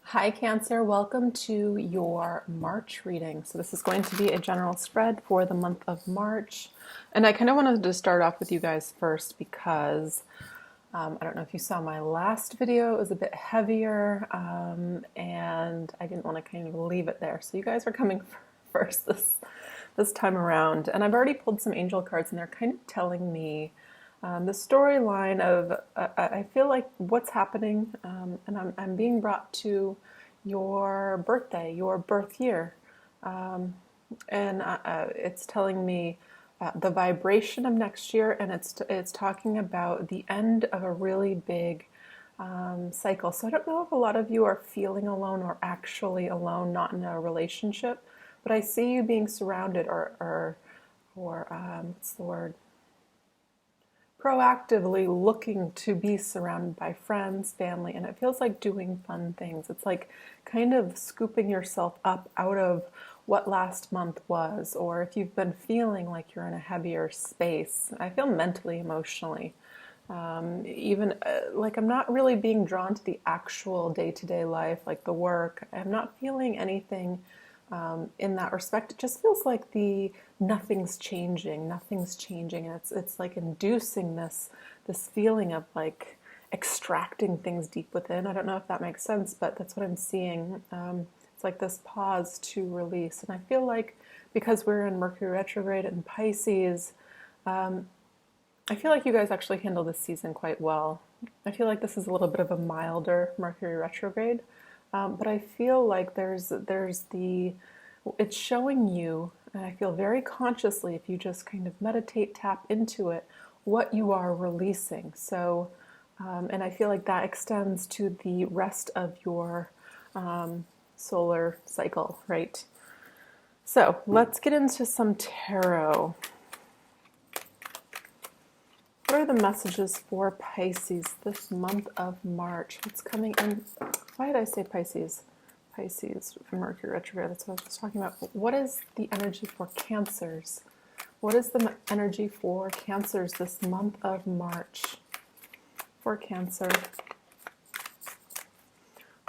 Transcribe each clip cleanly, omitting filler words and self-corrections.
Hi Cancer, welcome to your March reading. So this is going to be a general spread for the month of March. And I kind of wanted to start off with you guys first because I don't know if you saw my last video, it was a bit heavier and I didn't want to kind of leave it there. So you guys are coming first this time around. And I've already pulled some angel cards and they're kind of telling me the storyline of I feel like what's happening, and I'm being brought to your birthday, your birth year, and it's telling me the vibration of next year, and it's talking about the end of a really big cycle. So I don't know if a lot of you are feeling alone or actually alone, not in a relationship, but I see you being surrounded or what's the word? Proactively looking to be surrounded by friends, family, and it feels like doing fun things. It's like kind of scooping yourself up out of what last month was, or if you've been feeling like you're in a heavier space. I feel mentally, emotionally. Even like I'm not really being drawn to the actual day-to-day life, like the work. I'm not feeling anything in that respect. It just feels like the nothing's changing, and it's like inducing this feeling of like extracting things deep within. I don't know if that makes sense, but that's what I'm seeing. It's like this pause to release, and I feel like because we're in Mercury retrograde and Pisces, I feel like you guys actually handle this season quite well. I feel like this is a little bit of a milder Mercury retrograde, but I feel like it's showing you, and I feel very consciously if you just kind of meditate, tap into it, what you are releasing. So, and I feel like that extends to the rest of your solar cycle, right? So let's get into some tarot. What are the messages for Pisces this month of March? What's coming in? Why did I say Pisces? Pisces, Mercury retrograde, that's what I was talking about. What is the energy for Cancers? What is the energy for Cancers this month of March? For Cancer.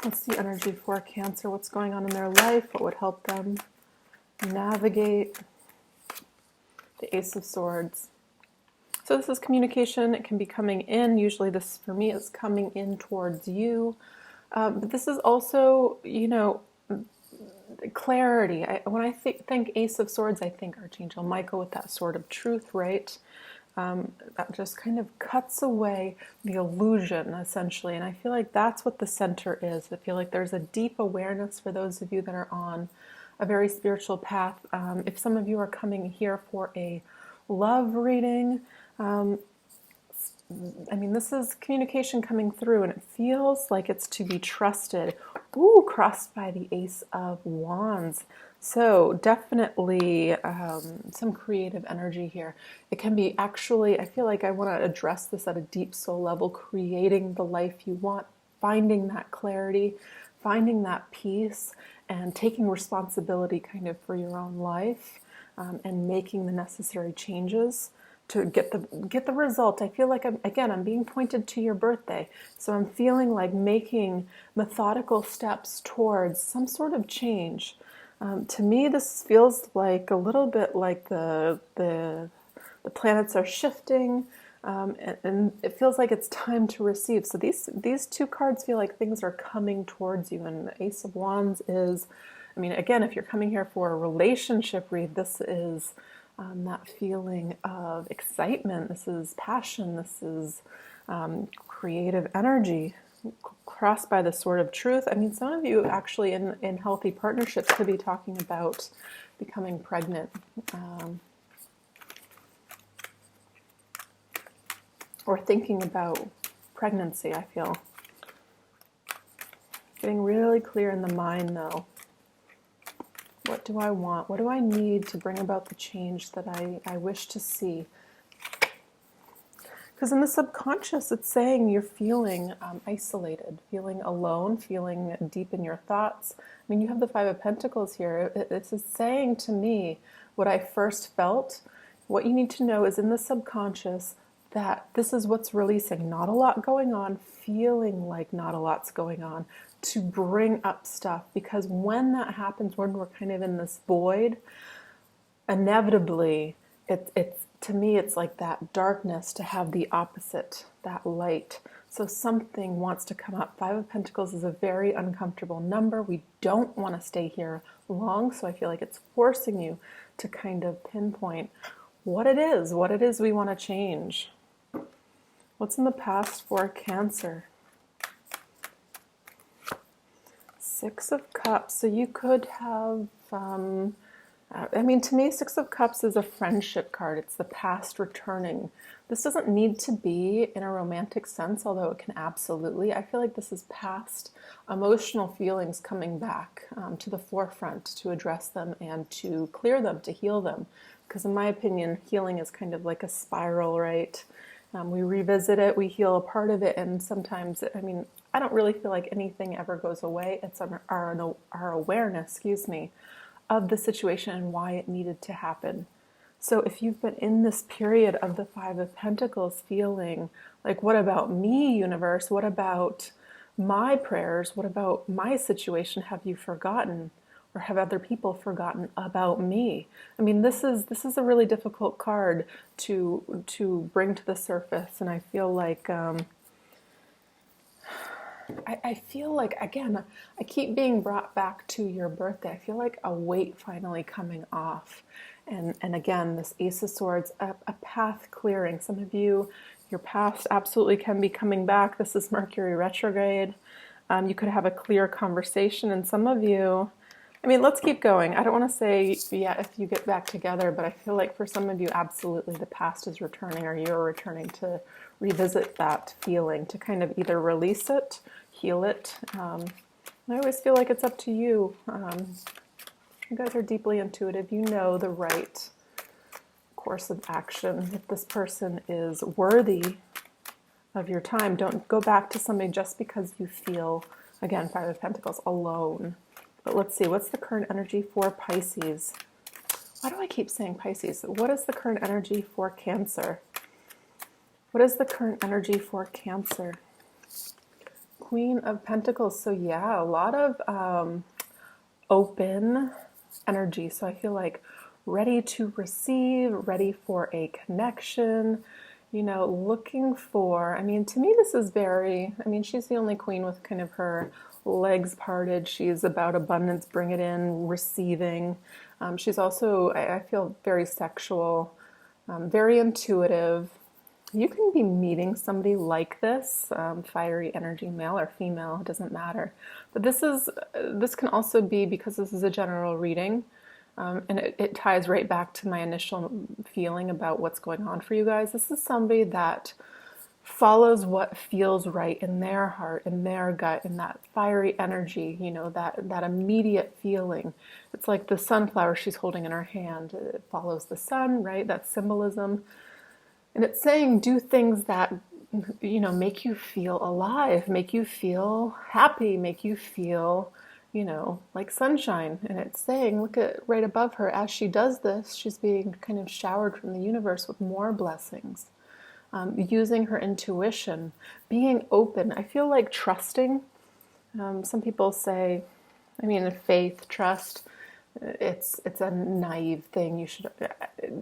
What's the energy for Cancer? What's going on in their life? What would help them navigate the Ace of Swords? So this is communication. It can be coming in. Usually this, for me, is coming in towards you. But this is also, clarity. When I think Ace of Swords, I think Archangel Michael with that sword of truth, right? That just kind of cuts away the illusion, essentially. And I feel like that's what the center is. I feel like there's a deep awareness for those of you that are on a very spiritual path. If some of you are coming here for a love reading, this is communication coming through, and it feels like it's to be trusted. Ooh, crossed by the Ace of Wands. So definitely some creative energy here. It can be actually, I feel like I want to address this at a deep soul level, creating the life you want, finding that clarity, finding that peace, and taking responsibility kind of for your own life, and making the necessary changes to get the result. I feel like I'm being pointed to your birthday. So I'm feeling like making methodical steps towards some sort of change. To me, this feels like a little bit like the planets are shifting, and it feels like it's time to receive. So these two cards feel like things are coming towards you, and the Ace of Wands is, again, if you're coming here for a relationship read, this is that feeling of excitement. This is passion. This is creative energy, crossed by the sword of truth. Some of you actually in healthy partnerships could be talking about becoming pregnant, or thinking about pregnancy, I feel. Getting really clear in the mind, though. What do I want? What do I need to bring about the change that I wish to see? Because in the subconscious, it's saying you're feeling isolated, feeling alone, feeling deep in your thoughts. You have the Five of Pentacles here. It's saying to me what I first felt. What you need to know is in the subconscious, that this is what's releasing. Not a lot going on, feeling like not a lot's going on, to bring up stuff. Because when that happens, when we're kind of in this void, inevitably, it's to me, it's like that darkness to have the opposite, that light. So something wants to come up. Five of Pentacles is a very uncomfortable number. We don't want to stay here long, so I feel like it's forcing you to kind of pinpoint what it is we want to change. What's in the past for Cancer? Six of Cups. So you could have, I mean, to me, Six of Cups is a friendship card. It's the past returning. This doesn't need to be in a romantic sense, although it can absolutely. I feel like this is past emotional feelings coming back to the forefront to address them and to clear them, to heal them. Because in my opinion, healing is kind of like a spiral, right? We revisit it, we heal a part of it, and sometimes, I mean, I don't really feel like anything ever goes away. It's our awareness, of the situation and why it needed to happen. So if you've been in this period of the Five of Pentacles feeling like, what about me, universe? What about my prayers? What about my situation? Have you forgotten? Or have other people forgotten about me? I mean, this is a really difficult card to bring to the surface, and I feel like I feel like, again, I keep being brought back to your birthday. I feel like a weight finally coming off. And again, this Ace of Swords, a path clearing. Some of you, your past absolutely can be coming back. This is Mercury retrograde. You could have a clear conversation, and some of you, I mean, let's keep going. I don't want to say, yeah, if you get back together, but I feel like for some of you, absolutely the past is returning, or you're returning to revisit that feeling, to kind of either release it, heal it. I always feel like it's up to you. You guys are deeply intuitive. You know the right course of action. If this person is worthy of your time, don't go back to somebody just because you feel, again, Five of Pentacles, alone. But let's see, what's the current energy for Pisces? Why do I keep saying Pisces? What is the current energy for Cancer? What is the current energy for Cancer? Queen of Pentacles. So yeah, a lot of open energy. So I feel like ready to receive, ready for a connection, you know, looking for, I mean, to me this is very, I mean, she's the only queen with kind of her legs parted. She's about abundance, bring it in, receiving. She's also, I feel, very sexual, very intuitive. You can be meeting somebody like this, fiery energy, male or female, it doesn't matter. But this can also be, because this is a general reading, and it ties right back to my initial feeling about what's going on for you guys. This is somebody that follows what feels right in their heart, in their gut, in that fiery energy, you know, that immediate feeling. It's like the sunflower she's holding in her hand. It follows the sun, right? That symbolism. And it's saying do things that, you know, make you feel alive, make you feel happy, make you feel, you know, like sunshine. And it's saying, look at right above her, as she does this, she's being kind of showered from the universe with more blessings. Using her intuition, being open. I feel like trusting. Some people say, I mean, faith, trust, it's a naive thing. You should.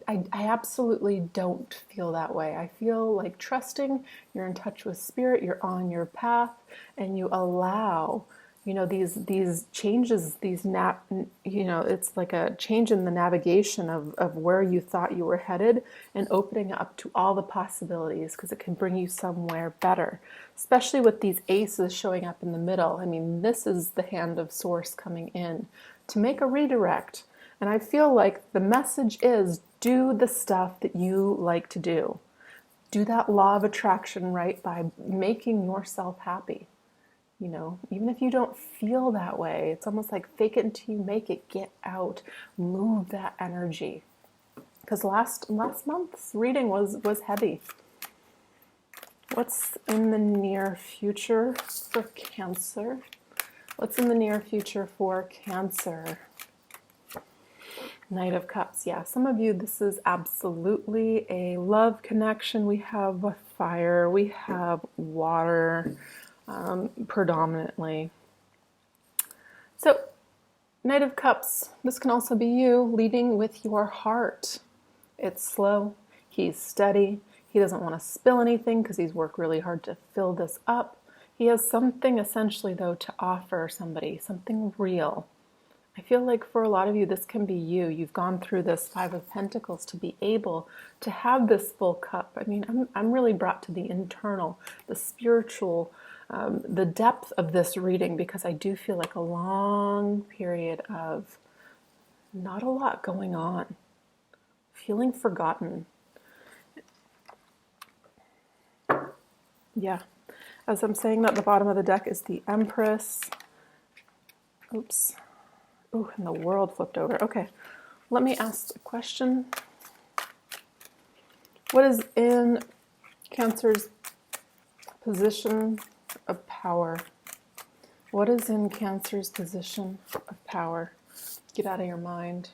I absolutely don't feel that way. I feel like trusting. You're in touch with spirit. You're on your path, and you allow, you know, these changes. You know, it's like a change in the navigation of where you thought you were headed, and opening up to all the possibilities, because it can bring you somewhere better. Especially with these aces showing up in the middle. I mean, this is the hand of source coming in to make a redirect. And I feel like the message is, do the stuff that you like to do. Do that law of attraction, right? By making yourself happy. You know, even if you don't feel that way, it's almost like fake it until you make it. Get out, move that energy. Because last month's reading was heavy. What's in the near future for Cancer? What's in the near future for Cancer? Knight of Cups. Yeah, some of you, this is absolutely a love connection. We have fire, we have water, predominantly. So, Knight of Cups, this can also be you leading with your heart. It's slow, he's steady, he doesn't want to spill anything because he's worked really hard to fill this up. He has something essentially, though, to offer somebody, something real. I feel like for a lot of you, this can be you. You've gone through this Five of Pentacles to be able to have this full cup. I mean, I'm really brought to the internal, the spiritual, the depth of this reading, because I do feel like a long period of not a lot going on, feeling forgotten. Yeah. As I'm saying that, the bottom of the deck is the Empress. Oops. Ooh, and the World flipped over. Okay, let me ask a question. What is in Cancer's position of power? What is in Cancer's position of power? Get out of your mind.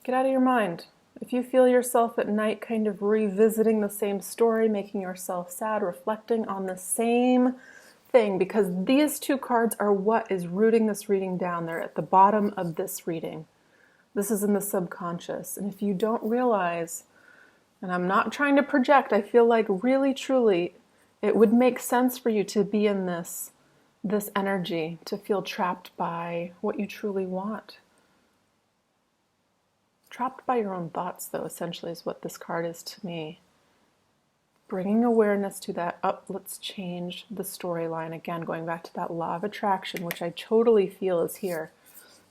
Get out of your mind. If you feel yourself at night kind of revisiting the same story, making yourself sad, reflecting on the same thing, because these two cards are what is rooting this reading down. They're at the bottom of this reading. This is in the subconscious. And if you don't realize, and I'm not trying to project, I feel like really, truly, it would make sense for you to be in this energy, to feel trapped by what you truly want. Trapped by your own thoughts, though, essentially is what this card is to me. Bringing awareness to that, let's change the storyline. Again, going back to that law of attraction, which I totally feel is here.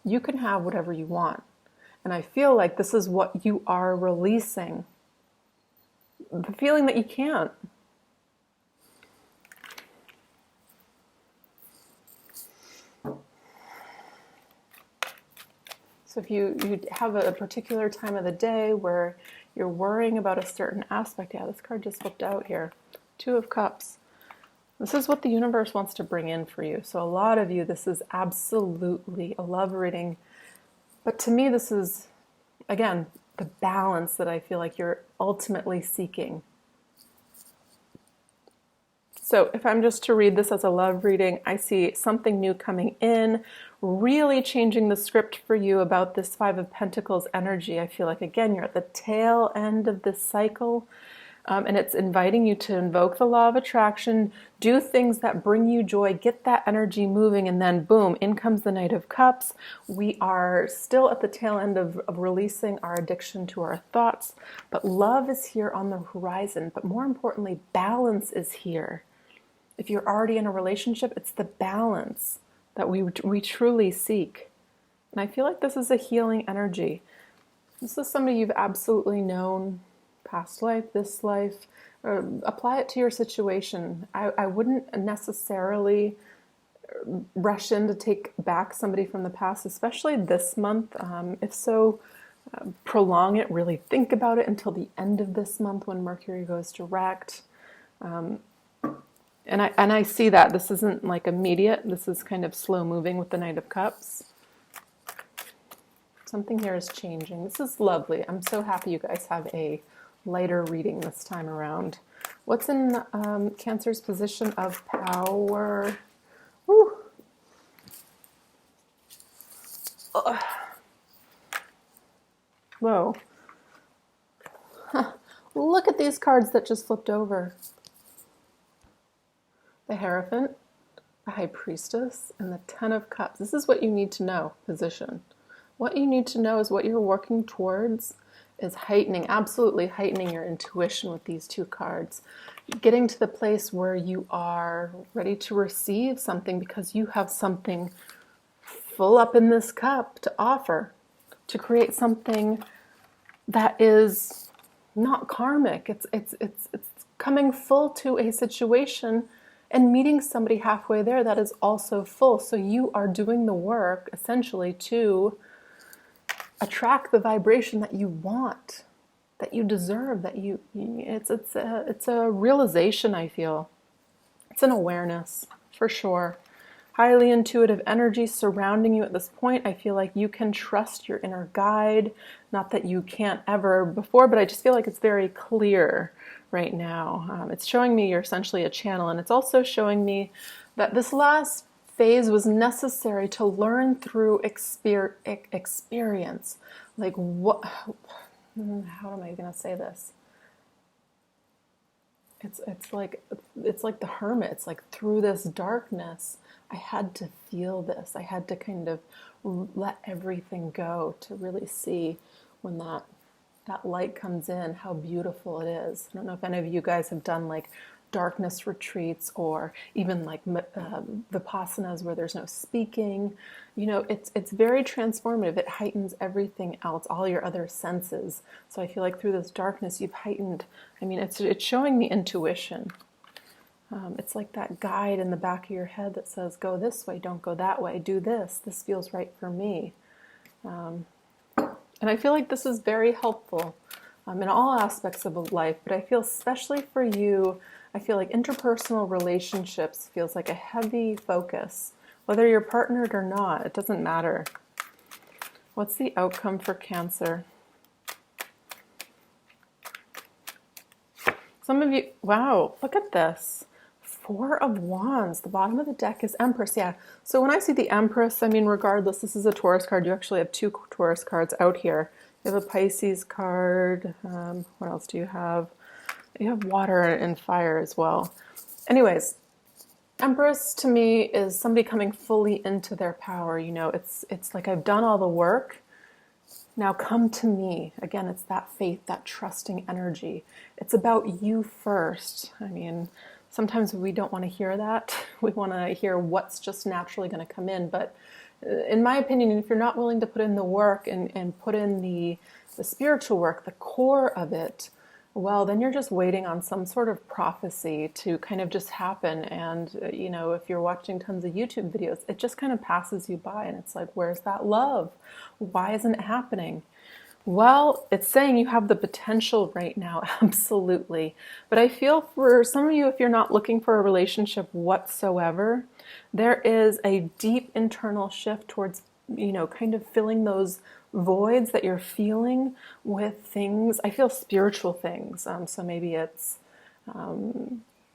You can have whatever you want. And I feel like this is what you are releasing. The feeling that you can't. So if you have a particular time of the day where you're worrying about a certain aspect, yeah, this card just flipped out here. Two of Cups. This is what the universe wants to bring in for you. So a lot of you, this is absolutely a love reading. But to me, this is, again, the balance that I feel like you're ultimately seeking. So if I'm just to read this as a love reading, I see something new coming in, really changing the script for you about this Five of Pentacles energy. I feel like, again, you're at the tail end of this cycle, and it's inviting you to invoke the law of attraction, do things that bring you joy, get that energy moving, and then boom, in comes the Knight of Cups. We are still at the tail end of releasing our addiction to our thoughts, but love is here on the horizon, but more importantly, balance is here. If you're already in a relationship, it's the balance that we truly seek. And I feel like this is a healing energy. This is somebody you've absolutely known, past life, this life. Apply it to your situation. I wouldn't necessarily rush in to take back somebody from the past, especially this month. If so, prolong it, really think about it until the end of this month when Mercury goes direct. And I see that this isn't like immediate. This is kind of slow moving with the Knight of Cups. Something here is changing. This is lovely. I'm so happy you guys have a lighter reading this time around. What's in Cancer's position of power? Woo. Whoa. Huh. Look at these cards that just flipped over. The Hierophant, the High Priestess, and the Ten of Cups. This is what you need to know, position. What you need to know is what you're working towards is heightening, absolutely heightening your intuition with these two cards. Getting to the place where you are ready to receive something because you have something full up in this cup to offer, to create something that is not karmic. It's coming full to a situation and meeting somebody halfway there that is also full. So you are doing the work essentially to attract the vibration that you want, that you deserve, that it's a realization, I feel. It's an awareness, for sure. highly intuitive energy surrounding you at this point. I feel like you can trust your inner guide. Not that you can't ever before, but I just feel like it's very clear right now. It's showing me you're essentially a channel, and it's also showing me that this last phase was necessary to learn through experience. Like what? How am I going to say this? It's like the hermit. It's like through this darkness, I had to feel this. I had to kind of let everything go to really see when that light comes in, how beautiful it is. I don't know if any of you guys have done like darkness retreats or even like vipassanas where there's no speaking. You know, it's very transformative. It heightens everything else, all your other senses. So I feel like through this darkness you've heightened, I mean, it's showing me intuition. It's like that guide in the back of your head that says, go this way, don't go that way, do this feels right for me. And I feel like this is very helpful in all aspects of life, but I feel especially for you, I feel like interpersonal relationships feels like a heavy focus. Whether you're partnered or not, it doesn't matter. What's the outcome for Cancer? Some of you, wow, look at this. 4 of Wands. The bottom of the deck is Empress. Yeah. So when I see the Empress, I mean, regardless, this is a Taurus card. You actually have 2 Taurus cards out here. You have a Pisces card. What else do you have? You have water and fire as well. Anyways, Empress to me is somebody coming fully into their power. You know, it's like I've done all the work. Now come to me. Again, it's that faith, that trusting energy. It's about you first. I mean, sometimes we don't want to hear that. We want to hear what's just naturally going to come in. But in my opinion, if you're not willing to put in the work and put in the spiritual work, the core of it, well, then you're just waiting on some sort of prophecy to kind of just happen. And, you know, if you're watching tons of YouTube videos, it just kind of passes you by. And it's like, where's that love? Why isn't it happening? Well, it's saying you have the potential right now, absolutely. But I feel for some of you, if you're not looking for a relationship whatsoever, there is a deep internal shift towards, you know, kind of filling those voids that you're feeling with things. I feel spiritual things. So maybe it's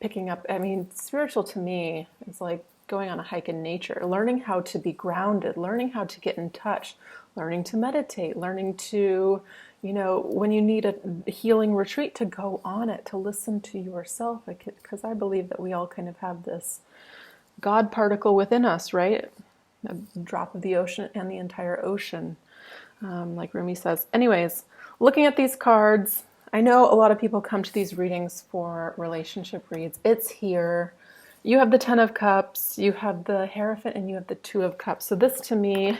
picking up, I mean, spiritual to me is like going on a hike in nature, learning how to be grounded, learning how to get in touch, learning to meditate, learning to, you know, when you need a healing retreat, to go on it, to listen to yourself. Because I believe that we all kind of have this God particle within us, right? A drop of the ocean and the entire ocean, like Rumi says. Anyways, looking at these cards, I know a lot of people come to these readings for relationship reads. It's here. You have the 10 of Cups, you have the Hierophant, and you have the 2 of Cups. So this to me,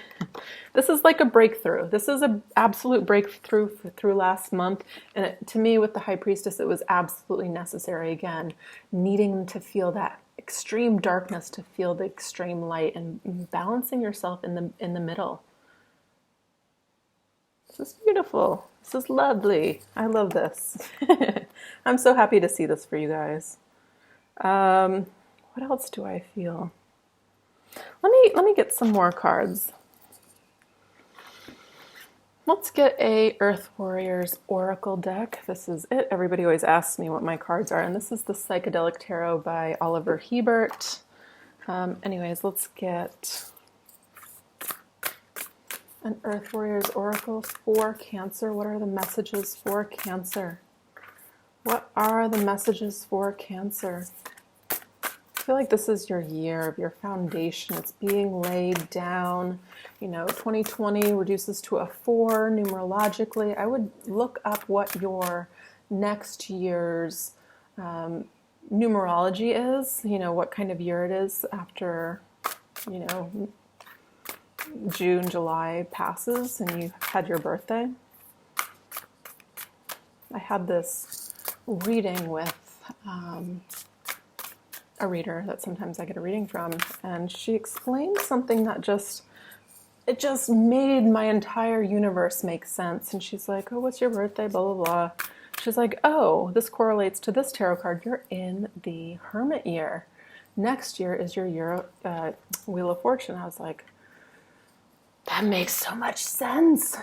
this is like a breakthrough. This is an absolute breakthrough through last month. And to me, with the High Priestess, it was absolutely necessary. Again, needing to feel that extreme darkness to feel the extreme light and balancing yourself in the middle. This is beautiful. This is lovely. I love this. I'm so happy to see this for you guys. What else do I feel? Let me get some more cards. Let's get a Earth Warriors Oracle deck. This is it. Everybody always asks me what my cards are, and this is the Psychedelic Tarot by Oliver Hebert. Anyways, let's get an Earth Warriors Oracle for Cancer. What are the messages for Cancer? What are the messages for Cancer? I feel like this is your year of your foundation. It's being laid down. You know, 2020 reduces to a 4 numerologically. I would look up what your next year's numerology is, you know, what kind of year it is after, you know, June, July passes and you had your birthday. I had this reading with a reader that sometimes I get a reading from, and she explained something that it just made my entire universe make sense. And she's like, oh, what's your birthday, blah, blah, blah. She's like, oh, this correlates to this tarot card. You're in the Hermit year. next year is your year of Wheel of Fortune. I was like, that makes so much sense.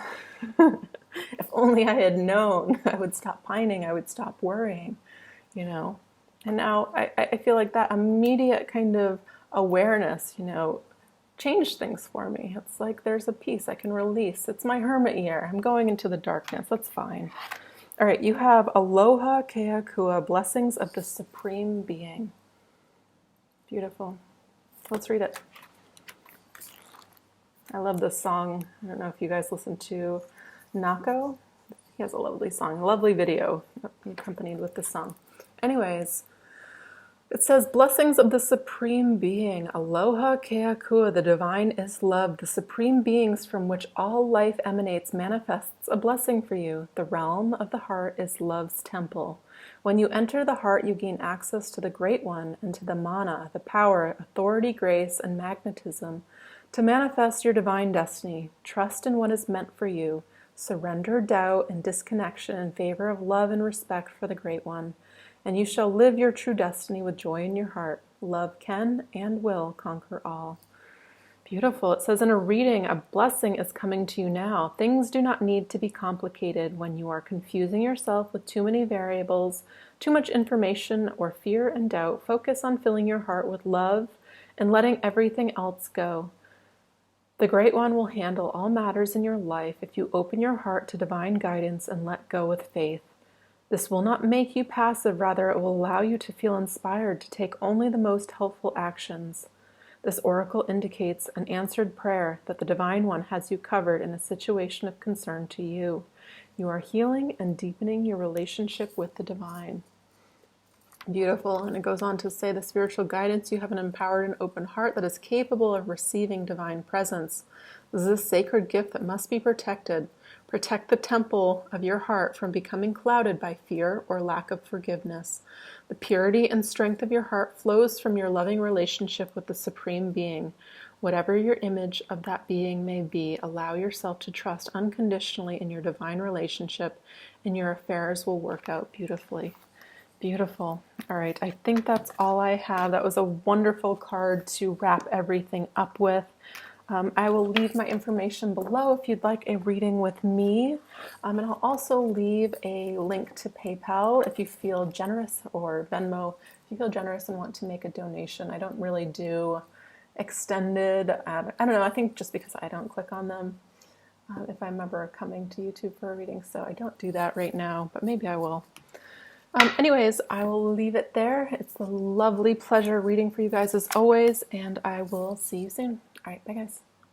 If only I had known, I would stop pining, I would stop worrying, you know. And now I feel like that immediate kind of awareness, you know, changed things for me. It's like there's a peace I can release. It's my hermit year. I'm going into the darkness. That's fine. All right, you have Aloha Kea Kua, blessings of the Supreme Being. Beautiful. Let's read it. I love this song. I don't know if you guys listen to Nako. He has a lovely song, a lovely video accompanied with the song. Anyways, it says, blessings of the Supreme Being. Aloha Kea Kua, the divine is love. The Supreme Beings from which all life emanates manifests a blessing for you. The realm of the heart is love's temple. When you enter the heart, you gain access to the Great One and to the mana, the power, authority, grace, and magnetism to manifest your divine destiny. Trust in what is meant for you. Surrender doubt and disconnection in favor of love and respect for the Great One, and you shall live your true destiny with joy in your heart. Love can and will conquer all. Beautiful. It says in a reading, a blessing is coming to you now. Things do not need to be complicated when you are confusing yourself with too many variables, too much information, or fear and doubt. Focus on filling your heart with love and letting everything else go. The Great One will handle all matters in your life if you open your heart to divine guidance and let go with faith. This will not make you passive, rather it will allow you to feel inspired to take only the most helpful actions. This oracle indicates an answered prayer that the Divine One has you covered in a situation of concern to you. You are healing and deepening your relationship with the Divine. Beautiful. And it goes on to say, the spiritual guidance, you have an empowered and open heart that is capable of receiving divine presence. This is a sacred gift that must be protected. Protect the temple of your heart from becoming clouded by fear or lack of forgiveness. The purity and strength of your heart flows from your loving relationship with the Supreme Being. Whatever your image of that being may be, allow yourself to trust unconditionally in your divine relationship, and your affairs will work out beautifully. Beautiful. All right, I think that's all I have. That was a wonderful card to wrap everything up with. I will leave my information below if you'd like a reading with me. And I'll also leave a link to PayPal if you feel generous, or Venmo if you feel generous and want to make a donation. I don't really do extended, I don't know, I think just because I don't click on them if I'm ever coming to YouTube for a reading, so I don't do that right now, but maybe I will. Anyways, I will leave it there. It's a lovely pleasure reading for you guys as always, and I will see you soon. All right, bye guys.